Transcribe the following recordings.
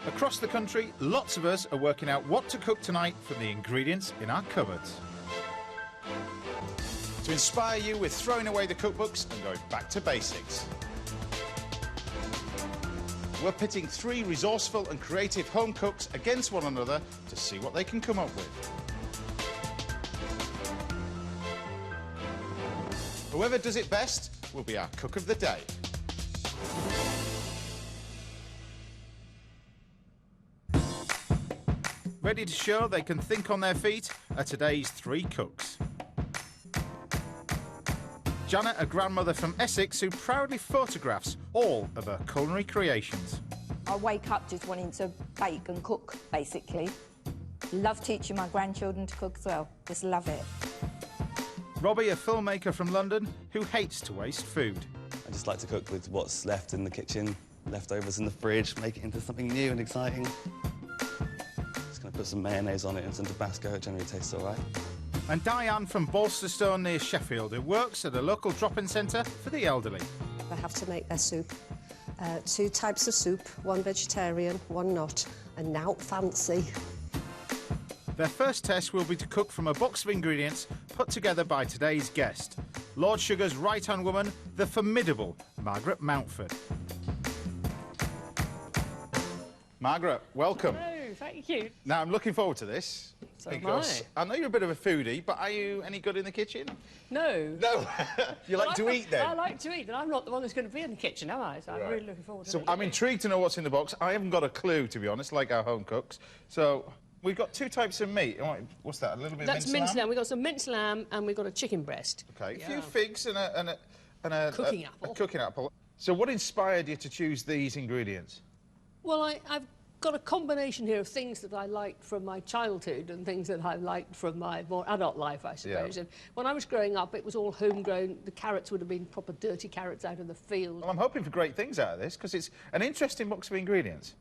Across the country, lots of us are working out what to cook tonight from the ingredients in our cupboards. To inspire you, we're throwing away the cookbooks and going back to basics. We're pitting 3 resourceful and creative home cooks against one another to see what they can come up with. Whoever does it best will be our cook of the day. Ready to show they can think on their feet are today's 3 cooks. Janet, a grandmother from Essex who proudly photographs all of her culinary creations. I wake up just wanting to bake and cook, basically. Love teaching my grandchildren to cook as well. Just love it. Robbie, a filmmaker from London who hates to waste food. I just like to cook with what's left in the kitchen, leftovers in the fridge, make it into something new and exciting. Just going to put some mayonnaise on it and some Tabasco. It generally tastes all right. And Dianne from Balsterstone near Sheffield, who works at a local drop-in centre for the elderly. I have to make their soup. 2 types of soup, 1 vegetarian, 1 not, and now fancy. Their first test will be to cook from a box of ingredients put together by today's guest, Lord Sugar's right-hand woman, the formidable Margaret Mountford. Margaret, welcome. Hello, thank you. Now, I'm looking forward to this. So because I know you're a bit of a foodie, but are you any good in the kitchen? No. No? You like to eat, then? I like to eat, but I'm not the one who's going to be in the kitchen, am I? So I'm really looking forward to it. So I'm intrigued to know what's in the box. I haven't got a clue, to be honest, like our home cooks. So we've got 2 types of meat. What's that, a little bit of That's minced lamb. We've got some minced lamb and we've got a chicken breast. OK, a few figs and a cooking apple. A cooking apple. So what inspired you to choose these ingredients? Well, I've got a combination here of things that I liked from my childhood and things that I liked from my more adult life, I suppose. Yeah. And when I was growing up, it was all homegrown. The carrots would have been proper dirty carrots out of the field. Well, I'm hoping for great things out of this, because it's an interesting box of ingredients.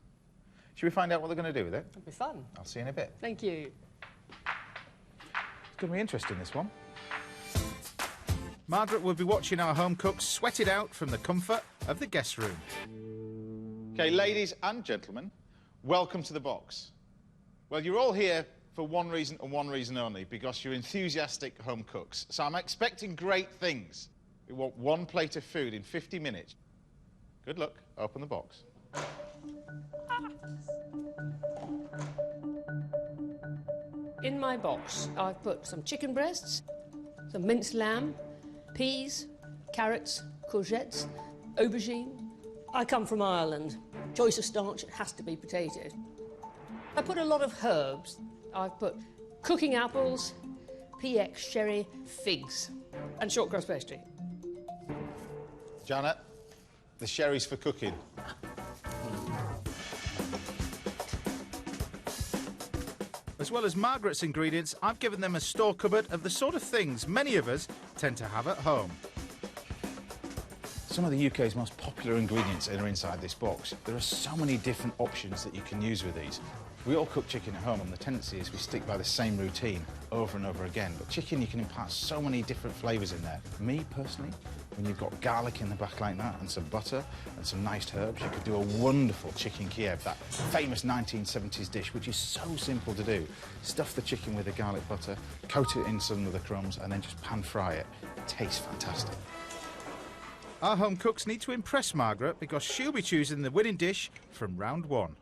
Should we find out what they're going to do with it? It'll be fun. I'll see you in a bit. Thank you. It's going to be interesting, this one. Margaret will be watching our home cooks sweat it out from the comfort of the guest room. OK, ladies and gentlemen, welcome to the box. Well, you're all here for one reason and one reason only, because you're enthusiastic home cooks. So I'm expecting great things. We want 1 plate of food in 50 minutes. Good luck. Open the box. In my box, I've put some chicken breasts, some minced lamb, peas, carrots, courgettes, aubergine. I come from Ireland. Choice of starch, it has to be potato. I put a lot of herbs. I've put cooking apples, PX sherry, figs, and short crust pastry. Janet, the sherry's for cooking. As well as Margaret's ingredients, I've given them a store cupboard of the sort of things many of us tend to have at home. Some of the UK's most popular ingredients are inside this box. There are so many different options that you can use with these. We all cook chicken at home, and the tendency is we stick by the same routine over and over again. But chicken, you can impart so many different flavours in there. Me, personally, when you've got garlic in the back like that and some butter and some nice herbs, you could do a wonderful chicken Kiev, that famous 1970s dish, which is so simple to do. Stuff the chicken with the garlic butter, coat it in some of the crumbs, and then just pan fry it. It tastes fantastic. Our home cooks need to impress Margaret, because she'll be choosing the winning dish from round 1.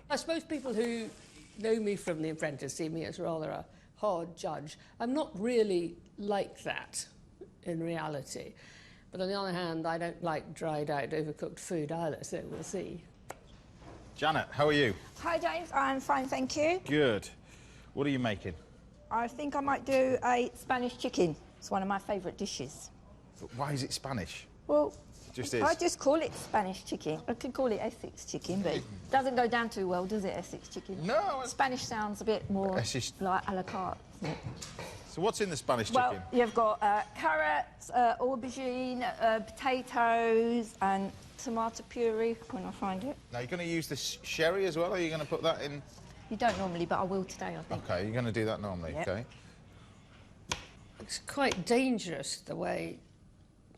I suppose people who know me from The Apprentice see me as rather a hard judge. I'm not really like that in reality. But on the other hand, I don't like dried out, overcooked food either, so we'll see. Janet, how are you? Hi, James. I'm fine, thank you. Good. What are you making? I think I might do a Spanish chicken. It's one of my favourite dishes. But why is it Spanish? Well, It just is. I just call it Spanish chicken. I could call it Essex chicken, but it doesn't go down too well, does it, Essex chicken? No. Spanish sounds a bit more Essex. like a la carte, isn't it? So what's in the Spanish chicken? Well, you've got carrots, aubergine, potatoes, and tomato puree, when I find it. Now, you're going to use the sherry as well, or are you going to put that in? You don't normally, but I will today, I think. OK, you're going to do that normally, Yep. OK. It's quite dangerous, the way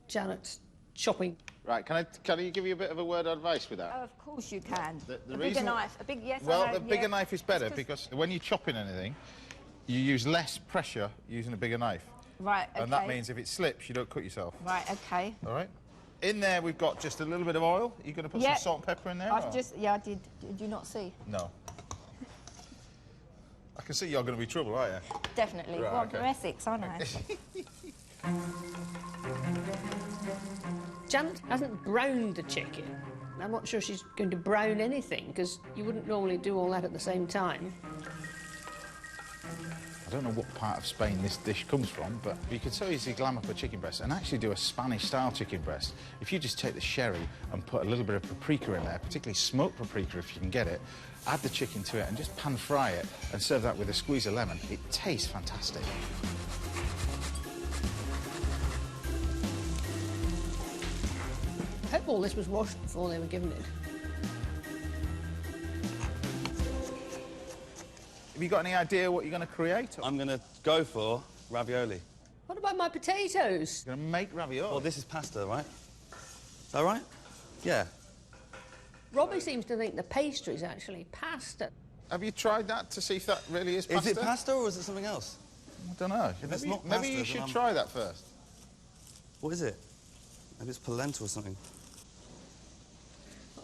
Janet's chopping. Right, can I give you a bit of a word of advice with that? Oh, of course you can. The a bigger reason- knife. A big, yes, Well, I know, the bigger yeah. knife is better because when you're chopping anything, you use less pressure using a bigger knife. Right, okay. And that means if it slips, you don't cut yourself. Right, okay. All right? In there, we've got just a little bit of oil. You're going to put some salt and pepper in there? I've or- just, yeah, I did. Did you not see? No. I can see you're going to be trouble, aren't you? Definitely. Right, well, okay. we're Essex, aren't I? Janet hasn't browned the chicken. I'm not sure she's going to brown anything, because you wouldn't normally do all that at the same time. I don't know what part of Spain this dish comes from, but you could so easily glam up a chicken breast and actually do a Spanish-style chicken breast. If you just take the sherry and put a little bit of paprika in there, particularly smoked paprika if you can get it, add the chicken to it and just pan-fry it and serve that with a squeeze of lemon, it tastes fantastic. I hope all this was washed before they were given it. Have you got any idea what you're going to create? I'm going to go for ravioli. What about my potatoes? You're going to make ravioli? Well, this is pasta, right? Is that right? Yeah. Robbie seems to think the pastry's actually pasta. Have you tried that to see if that really is pasta? Is it pasta or is it something else? I don't know. If it's not Maybe pasta, you then should I'm- try that first. What is it? Maybe it's polenta or something.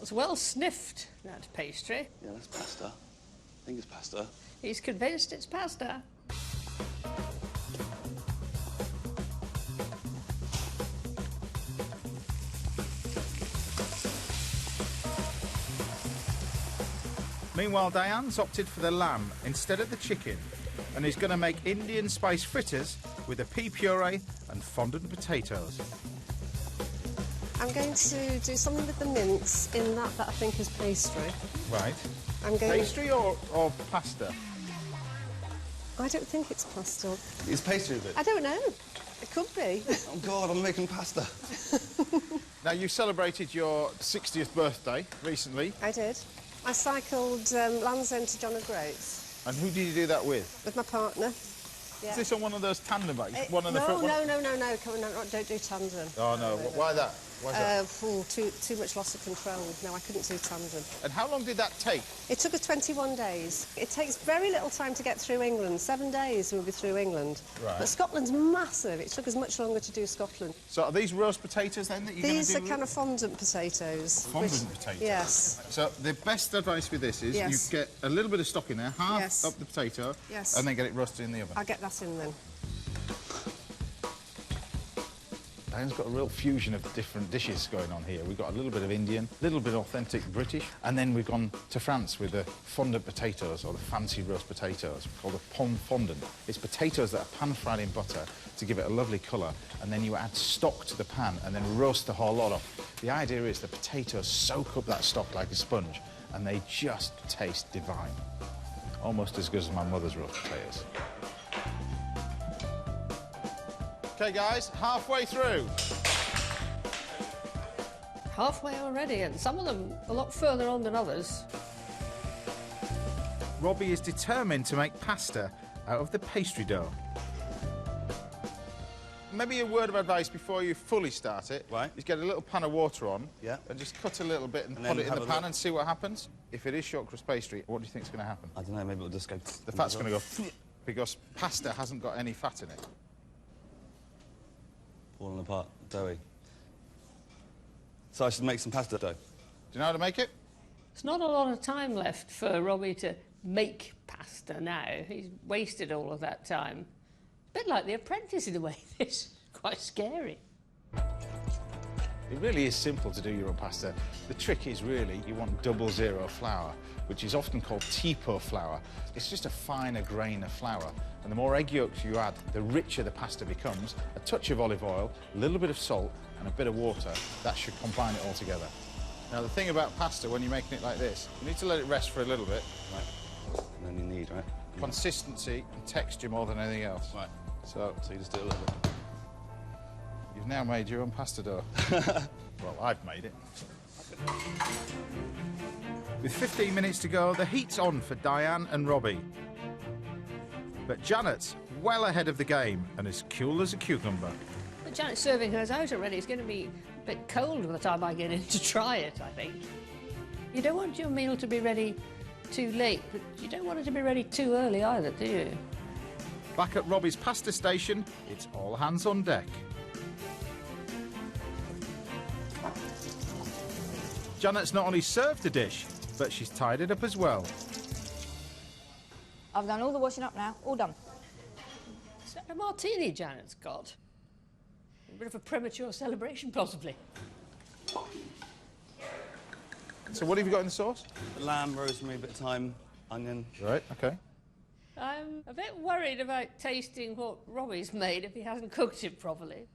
It's well sniffed, that pastry. Yeah, that's pasta. I think it's pasta. He's convinced it's pasta. Meanwhile, Diane's opted for the lamb instead of the chicken and is going to make Indian spice fritters with a pea puree and fondant potatoes. I'm going to do something with the mince in that I think is pastry. Right. I'm going... Pastry or pasta? I don't think it's pasta. Is pastry a bit? I don't know. It could be. Oh, God, I'm making pasta. Now, you celebrated your 60th birthday recently. I did. I cycled Land's End to John O'Groats And who did you do that with? with my partner. Yeah. Is this on one of those tandem bikes? It- One on the no, front, one... no. Come on, no, don't do tandem. Oh, no. Why that? Why is that? Too much loss of control. No, I couldn't do tandem. And how long did that take? It took us 21 days. It takes very little time to get through England. 7 days we'll be through England. Right. But Scotland's massive. It took us much longer to do Scotland. So are these roast potatoes, then, that you're going to do? These are kind of fondant potatoes. Fondant potatoes? Yes. So the best advice with this is Yes. you get a little bit of stock in there, half Yes. up the potato, Yes. and then get it roasted in the oven. I'll get that in then. Diane's got a real fusion of different dishes going on here. We've got a little bit of Indian, a little bit authentic British, and then we've gone to France with the fondant potatoes, or the fancy roast potatoes, called a pomme fondant. It's potatoes that are pan-fried in butter to give it a lovely colour, and then you add stock to the pan and then roast the whole lot off. The idea is the potatoes soak up that stock like a sponge, and they just taste divine. Almost as good as my mother's roast potatoes. OK, guys, halfway through. Halfway already, and some of them a lot further on than others. Robbie is determined to make pasta out of the pastry dough. Maybe a word of advice before you fully start it. Right. Is get a little pan of water on. Yeah. And just cut a little bit and And put then it in the have a pan look. and see what happens. If it is short crust pastry, what do you think's going to happen? I don't know, maybe it'll just go... The fat's going to go because pasta hasn't got any fat in it. Falling apart, doughy. So I should make some pasta dough. Do you know how to make it? There's not a lot of time left for Robbie to make pasta now. He's wasted all of that time. A bit like The Apprentice in a way. It's quite scary. It really is simple to do your own pasta. The trick is really you want 00 flour, which is often called tipo flour. It's just a finer grain of flour. And the more egg yolks you add, the richer the pasta becomes. A touch of olive oil, a little bit of salt, and a bit of water. That should combine it all together. Now, the thing about pasta, when you're making it like this, you need to let it rest for a little bit. Right. And then you need, right? Consistency and texture more than anything else. Right. So So you just do it a little bit. you've now made your own pasta dough. Well, I've made it. With 15 minutes to go, the heat's on for Dianne and Robbie. But Janet's well ahead of the game and as cool as a cucumber. But Janet's serving hers out already. It's going to be bit cold by the time I get in to try it, I think. You don't want your meal to be ready too late, but you don't want it to be ready too early either, do you? Back at Robbie's pasta station, it's all hands on deck. Janet's not only served the dish, but she's tied it up as well. I've done all the washing up now, all done. Is that a martini Janet's got? A bit of a premature celebration, possibly. So what have you got in the sauce? Lamb, rosemary, bit of thyme, onion. Right, OK. I'm a bit worried about tasting what Robbie's made if he hasn't cooked it properly.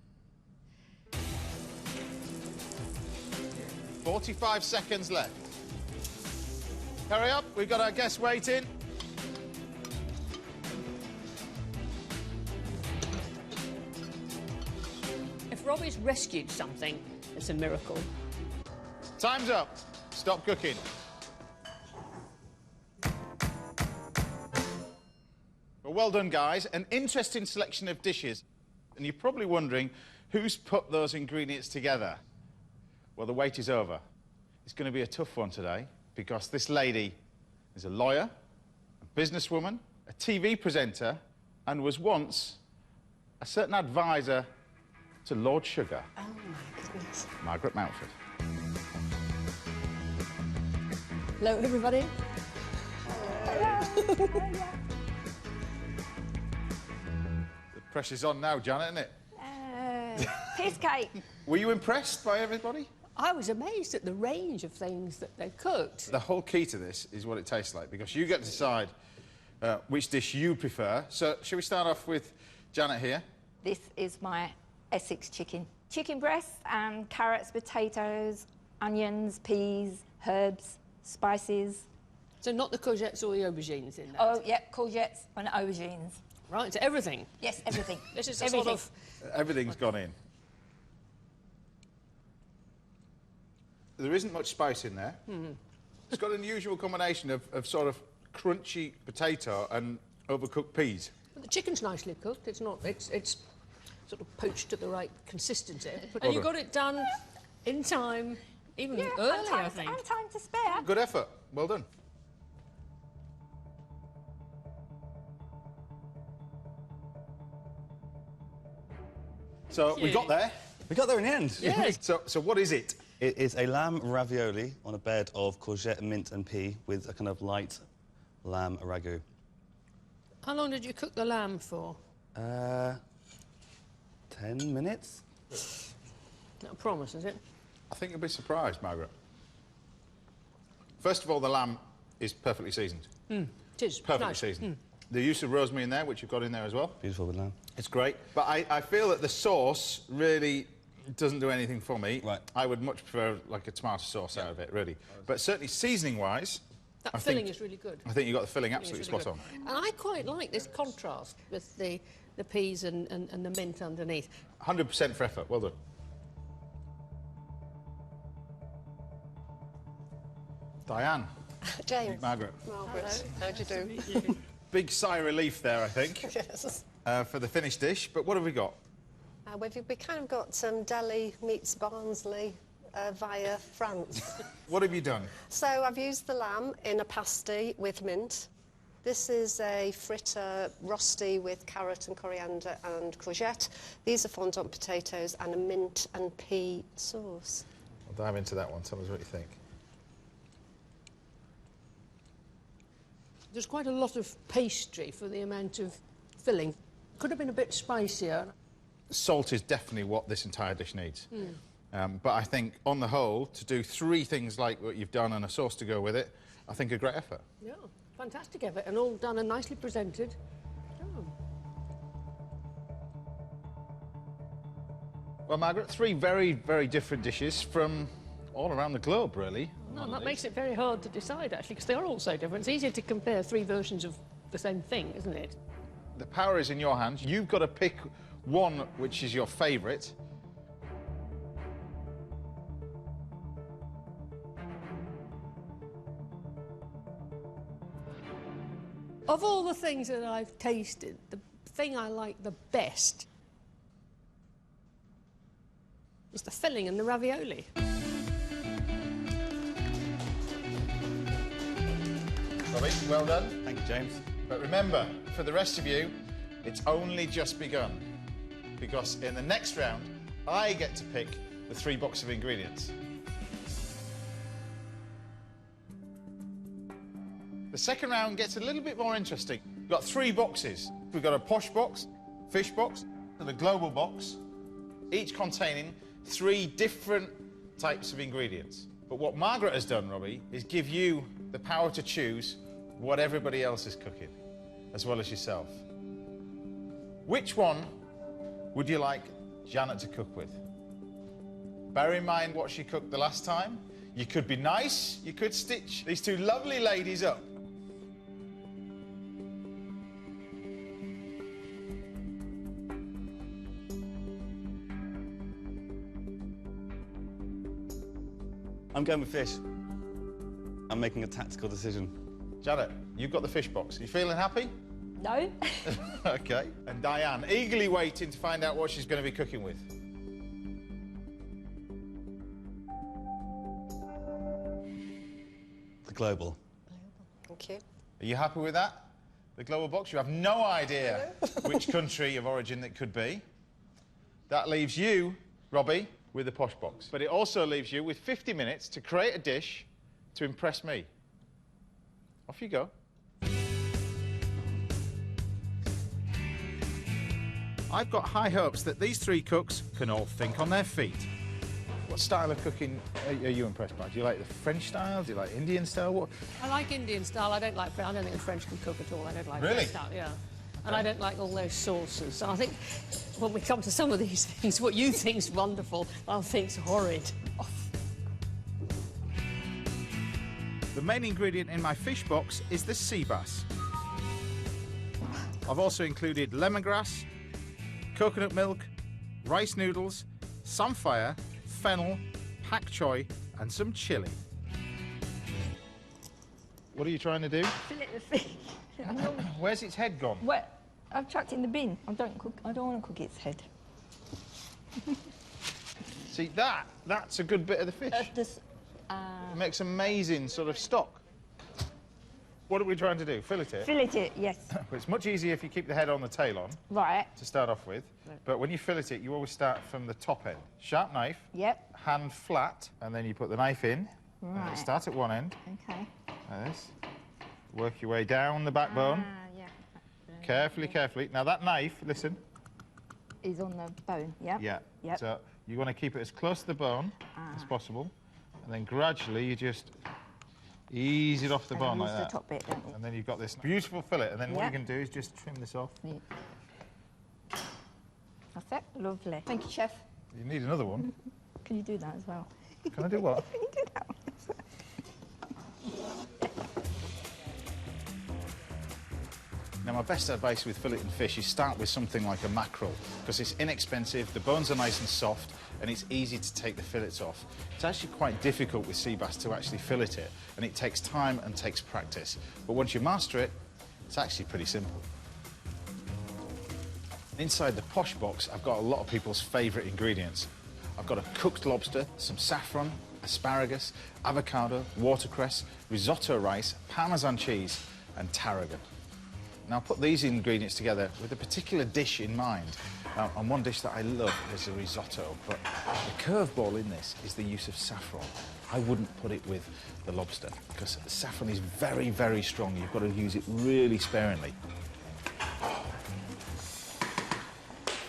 45 seconds left. Hurry up, we've got our guests waiting. If Robbie's rescued something, it's a miracle. Time's up. Stop cooking. Well done, guys. An interesting selection of dishes. And you're probably wondering who's put those ingredients together. Well, the wait is over. It's going to be a tough one today because this lady is a lawyer, a businesswoman, a TV presenter, and was once a certain advisor to Lord Sugar. Oh, my goodness. Margaret Mountford. Hello, everybody. The pressure's on now, Janet, isn't it? Piece cake. Were you impressed by everybody? I was amazed at the range of things that they cooked. The whole key to this is what it tastes like, because you get to decide which dish you prefer. So, shall we start off with Janet here? This is my Essex chicken. Chicken breasts and carrots, potatoes, onions, peas, herbs, spices. So not the courgettes or the aubergines in that? Oh, yeah, courgettes and aubergines. Right, so everything. Yes, everything. This is a everything. sort of... Everything's gone in. There isn't much spice in there. It's got an unusual combination of sort of crunchy potato and overcooked peas. But the chicken's nicely cooked. It's not... It's sort of poached to the right consistency. And you got it done in time, even early, I think. And time to spare. Good effort. Well done. So we got there. We got there in the end. Yes. So what is it? It is a lamb ravioli on a bed of courgette, mint and pea with a kind of light lamb ragu. How long did you cook the lamb for? 10 minutes? Not a promise, is it? I think you'll be surprised, Margaret. First of all, the lamb is perfectly seasoned. It is. Perfectly Nice. seasoned. The use of rosemary in there, which you've got in there as well. Beautiful with lamb. It's great. But I feel that the sauce really doesn't do anything for me. Right. I would much prefer like a tomato sauce out of it, really. But certainly seasoning-wise... That filling is really good. I think you got the filling absolutely Really spot on. good. And I quite like this contrast with the peas and the mint underneath. 100% for effort. Well done. Dianne. James. Margaret. Margaret. How'd you do? Big sigh of relief there, I think, Yes. for the finished dish. But what have we got? We kind of got Deli meets Barnsley via France. What have you done? So I've used the lamb in a pasty with mint. This is a fritter rosti with carrot and coriander and courgette. These are fondant potatoes and a mint and pea sauce. I'll dive into that one. Tell us what you think. There's quite a lot of pastry for the amount of filling. Could have been a bit spicier. Salt is definitely what this entire dish needs. But I think, on the whole, to do 3 things like what you've done and a sauce to go with it, I think a great effort. Yeah, fantastic effort, and all done and nicely presented. Oh. Well, Margaret, 3 very, very different dishes from all around the globe, really. No, that makes it very hard to decide, actually, because they are all so different. It's easier to compare 3 versions of the same thing, isn't it? The power is in your hands. You've got to pick one which is your favourite. Of all the things that I've tasted, the thing I like the best It's the filling and the ravioli. Robbie, well done. Thank you, James. But remember, for the rest of you, it's only just begun. Because in the next round, I get to pick the 3 boxes of ingredients. The second round gets a little bit more interesting. We've got 3 boxes. We've got a posh box, fish box, and a global box, each containing 3 different types of ingredients. But what Margaret has done, Robbie, is give you the power to choose what everybody else is cooking, as well as yourself. Which one would you like Janet to cook with? Bear in mind what she cooked the last time. You could be nice, you could stitch these 2 lovely ladies up. I'm going with fish. I'm making a tactical decision. Janet, you've got the fish box. Are you feeling happy? No. OK. And Dianne, eagerly waiting to find out what she's going to be cooking with. The global. Thank you. Are you happy with that? The global box? You have no idea which country of origin it could be. That leaves you, Robbie, with the posh box. But it also leaves you with 50 minutes to create a dish to impress me. Off you go. I've got high hopes that these 3 cooks can all think on their feet. What style of cooking are you impressed by? Do you like the French style? Do you like Indian style? What? I like Indian style. I don't like French. I don't think the French can cook at all. I don't like Really? French style, yeah. And I don't like all those sauces. And I think when we come to some of these things, what you think's wonderful, I'll think's horrid. Oh. The main ingredient in my fish box is the sea bass. I've also included lemongrass, coconut milk, rice noodles, samphire, fennel, pak choy, and some chilli. What are you trying to do? Fillet the fish. Where's its head gone? Well, I've chucked it in the bin. I don't want to cook its head. See, that's a good bit of the fish. It makes amazing sort of stock. What are we trying to do? Fillet it? Fillet it, yes. Well, it's much easier if you keep the head on the tail on Right. to start off with. But when you fillet it, you always start from the top end. Sharp knife, Yep. hand flat, and then you put the knife in. Right. And start at one end, Okay. like this. Work your way down the backbone. Yeah. Carefully, carefully. Now that knife, listen. Is on the bone, yeah? Yeah. Yep. So you want to keep it as close to the bone as possible. And then gradually you just ease it off the bone like use that. the top bit, don't you? And then you've got this beautiful fillet. And then what Yeah. you can do is just trim this off. Yeah. That's it. Lovely. Thank you, Chef. You need another one. Can you do that as well? Can I do what? Can you do that? Now, my best advice with filleting fish is start with something like a mackerel, because it's inexpensive, the bones are nice and soft, and it's easy to take the fillets off. It's actually quite difficult with sea bass to actually fillet it, and it takes time and takes practice. But once you master it, it's actually pretty simple. Inside the posh box, I've got a lot of people's favourite ingredients. I've got a cooked lobster, some saffron, asparagus, avocado, watercress, risotto rice, Parmesan cheese, and tarragon. Now, I put these ingredients together with a particular dish in mind. And one dish that I love is a risotto, but the curveball in this is the use of saffron. I wouldn't put it with the lobster, because the saffron is very, very strong. You've got to use it really sparingly.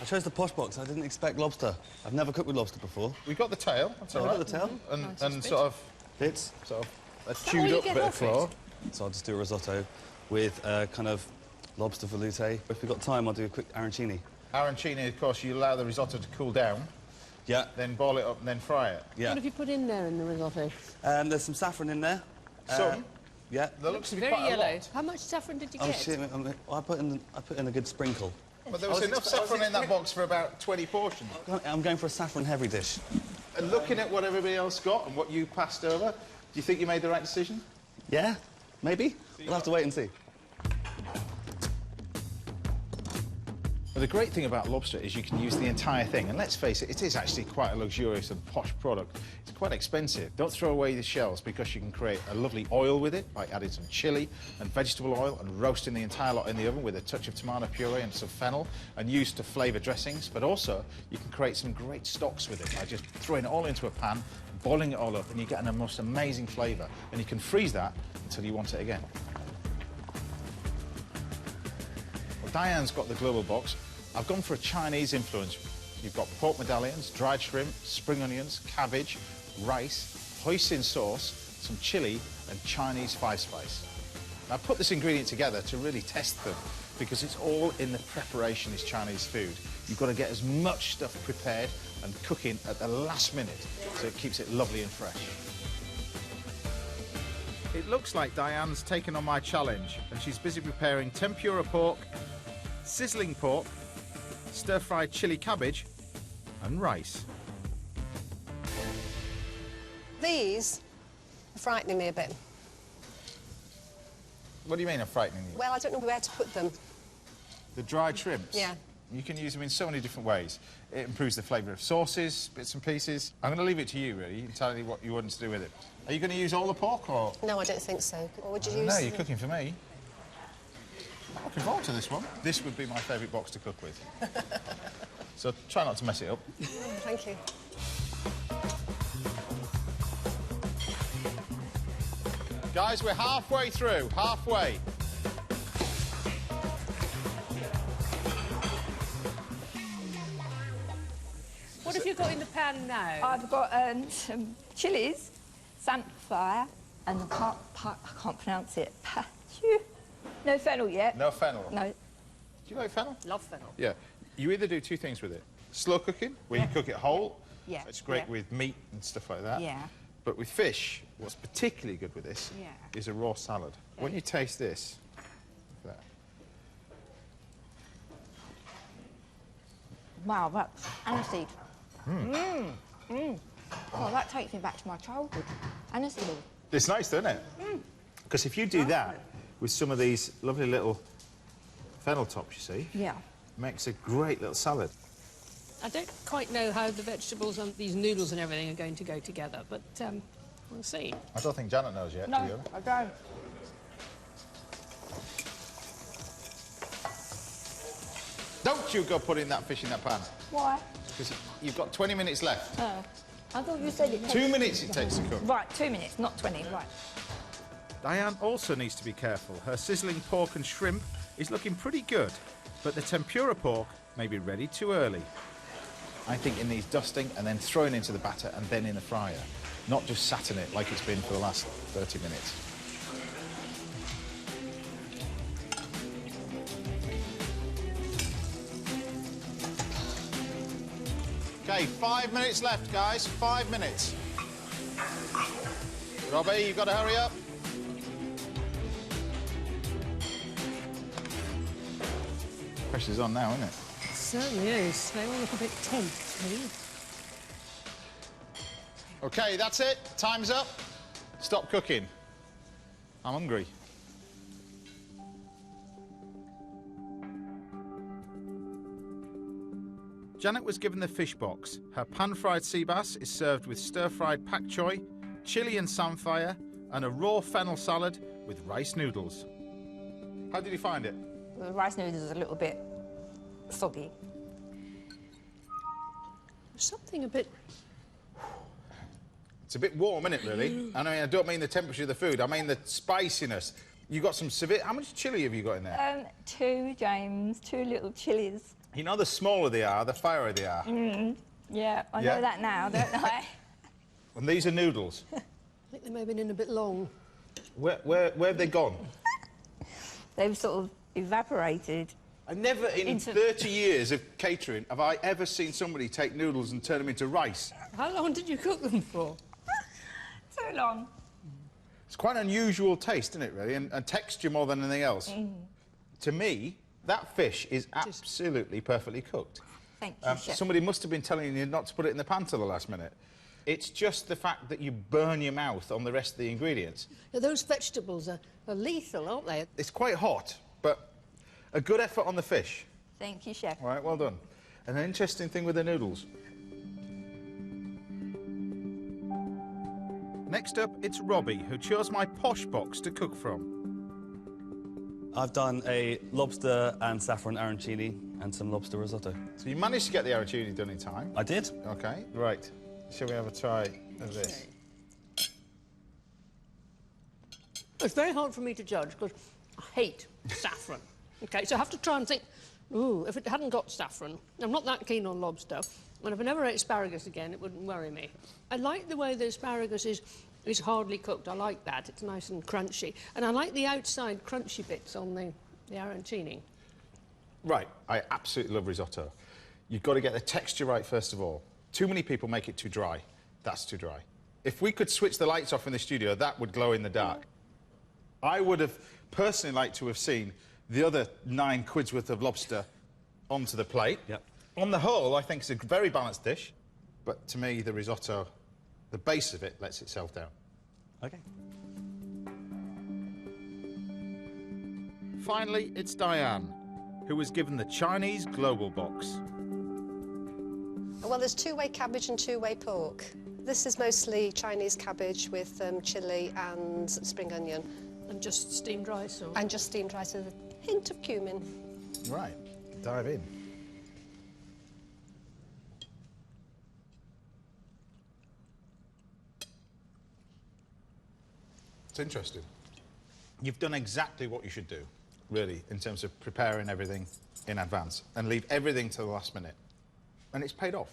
I chose the posh box. I didn't expect lobster. I've never cooked with lobster before. We've got the tail, that's all I've right. got the tail. And sort of Bits. a chewed up bit of claw. So I'll just do a risotto with kind of lobster velouté. If we've got time, I'll do a quick arancini. Arancini, of course, you allow the risotto to cool down, Yeah. then boil it up and then fry it. Yeah. What have you put in there in the risotto? There's some saffron in there. Some? Yeah. There looks to be Very quite yellow. a lot. How much saffron did you Oh get? shit! I put in a good sprinkle. But there was enough saffron in that box for about 20 portions. I'm going for a saffron heavy dish. And looking at what everybody else got and what you passed over, do you think you made the right decision? Yeah, maybe. We'll have to wait and see. But the great thing about lobster is you can use the entire thing, and let's face it, it is actually quite a luxurious and posh product. It's quite expensive. Don't throw away the shells because you can create a lovely oil with it by adding some chilli and vegetable oil and roasting the entire lot in the oven with a touch of tomato puree and some fennel and used to flavour dressings. But also, you can create some great stocks with it by just throwing it all into a pan, boiling it all up, and you get a most amazing flavour. And you can freeze that until you want it again. Well, Diane's got the global box. I've gone for a Chinese influence. You've got pork medallions, dried shrimp, spring onions, cabbage, rice, hoisin sauce, some chilli and Chinese five spice. Now, I put this ingredient together to really test them because it's all in the preparation is Chinese food. You've got to get as much stuff prepared and cooking at the last minute so it keeps it lovely and fresh. It looks like Diane's taken on my challenge and she's busy preparing tempura pork, sizzling pork, stir-fried chilli cabbage and rice. These are frightening me a bit. What do you mean are frightening you? Well, I don't know where to put them. The dried shrimps? Yeah. You can use them in so many different ways. It improves the flavour of sauces, bits and pieces. I'm going to leave it to you, really. You can tell me what you want to do with it. Are you going to use all the pork, or...? No, I don't think so. Or would you use... No, you're cooking for me. I'm looking forward to this one. This would be my favourite box to cook with. So try not to mess it up. Thank you. Guys, we're halfway through. Halfway. What have you got in the pan now? I've got some chilies, samphire, and I can't pronounce it. No fennel yet. No fennel? No. Do you like fennel? Love fennel. Yeah. You either do two things with it. Slow cooking, where you cook it whole. Yeah. It's great Yeah. with meat and stuff like that. Yeah. But with fish, what's particularly good with this Yeah. is a raw salad. When you taste this, look at that. Wow, that's aniseed. Oh, that takes me back to my childhood. Aniseed. It's nice, isn't it? Because if you do that with some of these lovely little fennel tops, you see, Yeah. makes a great little salad. I don't quite know how the vegetables and these noodles and everything are going to go together, but we'll see. I don't think Janet knows yet, to be No, honest. I don't. Don't you go putting that fish in that pan, Why? because you've got 20 minutes left. Oh. I thought you said it takes... 2 minutes it takes to cook. Right, 2 minutes, not 20, right. Dianne also needs to be careful. Her sizzling pork and shrimp is looking pretty good, but the tempura pork may be ready too early. I think it needs dusting and then thrown into the batter and then in the fryer, not just sat in it like it's been for the last 30 minutes. Okay, 5 minutes left, guys. 5 minutes. Robbie, you've got to hurry up. Pressure's on now, isn't it? It certainly is. They all look a bit tense, really. OK, that's it. Time's up. Stop cooking. I'm hungry. Janet was given the fish box. Her pan-fried sea bass is served with stir-fried pak choy, chilli and samphire, and a raw fennel salad with rice noodles. How did you find it? The rice noodles are a little bit soggy. Something a bit... It's a bit warm, isn't it, really? And I mean, I don't mean the temperature of the food, I mean the spiciness. You got some severe... How much chilli have you got in there? 2, James, 2 little chilies. You know, the smaller they are, the fiery they are. Yeah, I Yeah? know that now, don't I? And these are noodles. I think they may have been in a bit long. Where have they gone? They've sort of evaporated. I never, in 30 years of catering, have I ever seen somebody take noodles and turn them into rice. How long did you cook them for? So long. It's quite an unusual taste, isn't it, really? And texture more than anything else. To me, that fish is absolutely perfectly cooked. Thank you, Chef. Somebody must have been telling you not to put it in the pan till the last minute. It's just the fact that you burn your mouth on the rest of the ingredients. Yeah, those vegetables are lethal, aren't they? It's quite hot, but a good effort on the fish. Thank you, Chef. All right, well done. And an interesting thing with the noodles. Next up, it's Robbie, who chose my posh box to cook from. I've done a lobster and saffron arancini and some lobster risotto. So you managed to get the arancini done in time. I did. OK, right. Shall we have a try of this? It's very hard for me to judge because I hate saffron. OK, so I have to try and think, ooh, if it hadn't got saffron, I'm not that keen on lobster, and if I never ate asparagus again, it wouldn't worry me. I like the way the asparagus is hardly cooked. I like that. It's nice and crunchy. And I like the outside crunchy bits on the arancini. Right, I absolutely love risotto. You've got to get the texture right first of all. Too many people make it too dry. That's too dry. If we could switch the lights off in the studio, that would glow in the dark. I would have personally liked to have seen the other 9 quids worth of lobster onto the plate. Yep. On the whole, I think it's a very balanced dish, but to me, the risotto, the base of it, lets itself down. OK. Finally, it's Dianne, who was given the Chinese Global Box. Well, there's two-way cabbage and two-way pork. This is mostly Chinese cabbage with chilli and spring onion. And just steamed rice or... And just steamed rice with a hint of cumin. Right, dive in. It's interesting. You've done exactly what you should do, really, in terms of preparing everything in advance and leave everything to the last minute. And it's paid off.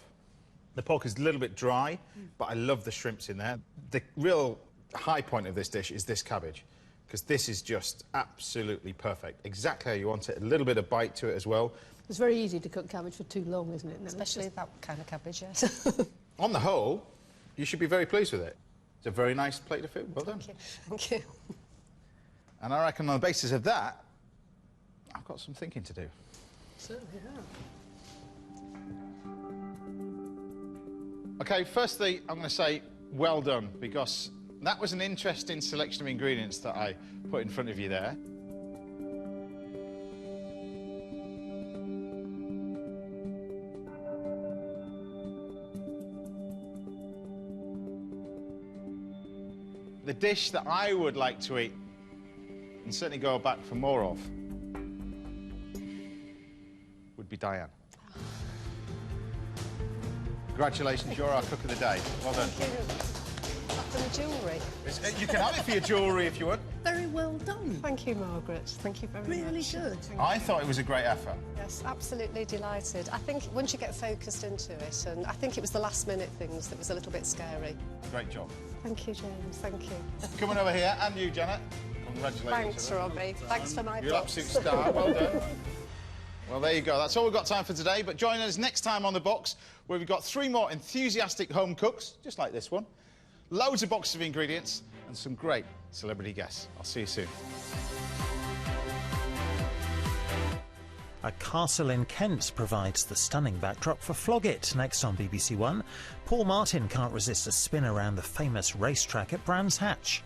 The pork is a little bit dry, but I love the shrimps in there. The real high point of this dish is this cabbage, because this is just absolutely perfect. Exactly how you want it. A little bit of bite to it as well. It's very easy to cook cabbage for too long, isn't it? No, Especially that kind of cabbage, yes. On the whole, you should be very pleased with it. It's a very nice plate of food. Well done. Thank you. And I reckon on the basis of that, I've got some thinking to do. Certainly have. OK, firstly, I'm going to say well done, because that was an interesting selection of ingredients that I put in front of you there. The dish that I would like to eat, and certainly go back for more of, would be Dianne. Congratulations, you're our cook of the day. Well done. Thank you. After the jewellery. You can have it for your jewellery if you want. Very well done. Thank you, Margaret. Thank you very much. Really good. I thought it was a great effort. Yes, absolutely delighted. I think once you get focused into it, and I think it was the last-minute things that was a little bit scary. Great job. Thank you, James. Thank you. Coming over here, and you, Janet. Congratulations. Thanks, Robbie. Thanks for my You're an box. absolute star. Well done. Well, there you go. That's all we've got time for today. But join us next time on The Box, where we've got 3 more enthusiastic home cooks, just like this one, loads of boxes of ingredients, and some great celebrity guests. I'll see you soon. A castle in Kent provides the stunning backdrop for Flog It, next on BBC One. Paul Martin can't resist a spin around the famous racetrack at Brands Hatch.